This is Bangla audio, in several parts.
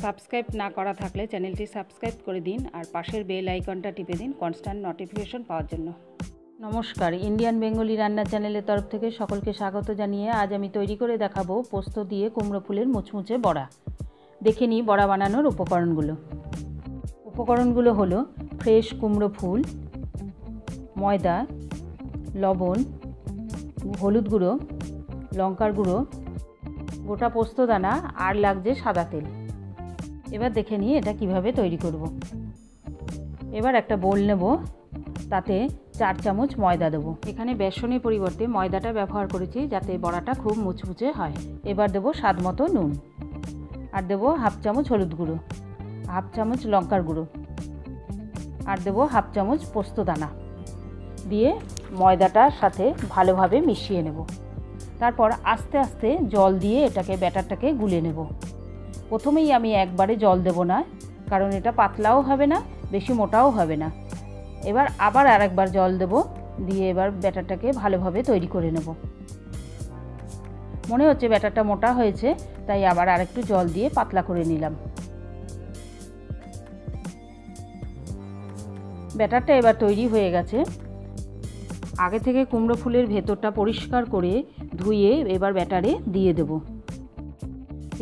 সাবস্ক্রাইব না করা থাকলে চ্যানেলটি সাবস্ক্রাইব করে দিন আর পাশের বেল আইকনটা টিপে দিন কনস্ট্যান্ট নোটিফিকেশন পাওয়ার জন্য। নমস্কার, ইন্ডিয়ান বেঙ্গলি রান্না চ্যানেলের তরফ থেকে সকলকে স্বাগত জানিয়ে আজ আমি তৈরি করে দেখাবো পোস্ত দিয়ে কুমড়ো ফুলের মুচমুচে বড়া। দেখে নিই বড়া বানানোর উপকরণগুলো হলো ফ্রেশ কুমড়ো ফুল, ময়দা, লবণ, হলুদ গুঁড়ো, লঙ্কার গুঁড়ো, গোটা পোস্ত দানা আর লাগছে সাদা তেল। এবার দেখে নিই এটা কিভাবে তৈরি করব। এবার একটা বোল নেব, তাতে 4 চামচ ময়দা দেবো। এখানে বেসনের পরিবর্তে ময়দাটা ব্যবহার করেছি যাতে বড়াটা খুব মুচমুচে হয়। এবার দেবো স্বাদ মতো নুন, আর দেবো 1/2 চামচ হলুদ গুঁড়ো, 1/2 চামচ লঙ্কার গুঁড়ো, আর দেবো 1/2 চামচ পোস্ত দানা দিয়ে ময়দাটার সাথে ভালোভাবে মিশিয়ে নেব। তারপর আস্তে আস্তে জল দিয়ে ব্যাটারটাকে গুলে নেব। প্রথমেই আমি একবারে জল দেব না, কারণ এটা পাতলাও হবে না, বেশি মোটাও হবে না। এবার আবার আরেকবার জল দেব, দিয়ে এবার ব্যাটারটাকে ভালোভাবে তৈরি করে নেব। মনে হচ্ছে ব্যাটারটা মোটা হয়েছে, তাই আবার আরেকটু জল দিয়ে পাতলা করে নিলাম। ব্যাটারটা এবার তৈরি হয়ে গেছে। আগে থেকে কুমড়ো ফুলের ভেতরটা পরিষ্কার করে ধুয়ে এবার ব্যাটারে দিয়ে দেব।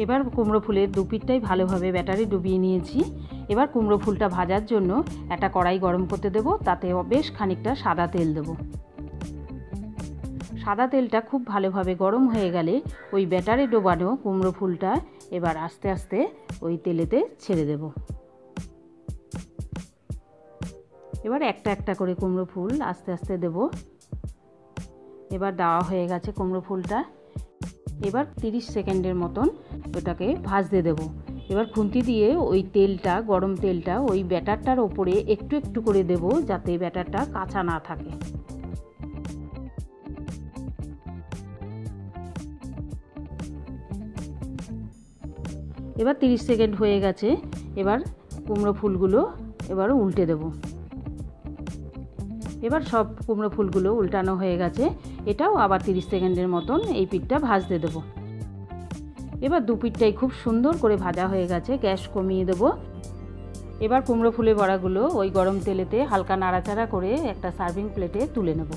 এবার কুমড়ো ফুলের দুপিঠটাই ভালোভাবে ব্যাটারে ডুবিয়ে নিয়েছি। এবার কুমড়ো ফুলটা ভাজার জন্য একটা কড়াই গরম করতে দেব, তাতে বেশ খানিকটা সাদা তেল দেব। সাদা তেলটা খুব ভালোভাবে গরম হয়ে গেলে ওই ব্যাটারে ডোবানো কুমড়ো ফুলটা এবার আস্তে আস্তে ওই তেলেতে ছেড়ে দেব। এবার একটা একটা করে কুমড়ো ফুল আস্তে আস্তে দেব। এবার দেওয়া হয়ে গেছে কুমড়ো ফুলটা। এবার 30 সেকেন্ডের মতন ওটাকে ভাজতে দেব। এবার খুন্তি দিয়ে ওই তেলটা, গরম তেলটা ওই ব্যাটারটার ওপরে একটু একটু করে দেব, যাতে ব্যাটারটা কাঁচা না থাকে। এবার 30 সেকেন্ড হয়ে গেছে। এবার কুমড়ো ফুলগুলো এবার উল্টে দেব। এবার সব কুমড়ো ফুলগুলো উল্টানো হয়ে গেছে। এটাও আবার 30 সেকেন্ডের মতন এই পিঠটা ভাজতে দেব। এবার দু পিঠটাই খুব সুন্দর করে ভাজা হয়ে গেছে, গ্যাস কমিয়ে দেব। এবার কুমড়ো ফুলের বড়াগুলো ওই গরম তেলেতে হালকা নাড়াচাড়া করে একটা সার্ভিং প্লেটে তুলে নেব।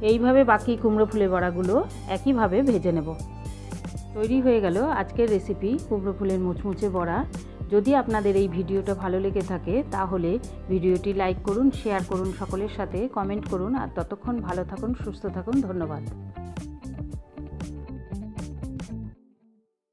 এইভাবে বাকি কুমড়ো ফুলের বড়াগুলো একইভাবে ভেজে নেব। তৈরি হয়ে গেল আজকের রেসিপি কুমড়ো ফুলের মুচমুচে বড়া। যদি আপনাদের এই ভিডিওটা ভালো লেগে থাকে তাহলে ভিডিওটি লাইক করুন, শেয়ার করুন সকলের সাথে, কমেন্ট করুন। আর ততক্ষণ ভালো থাকুন, সুস্থ থাকুন। ধন্যবাদ।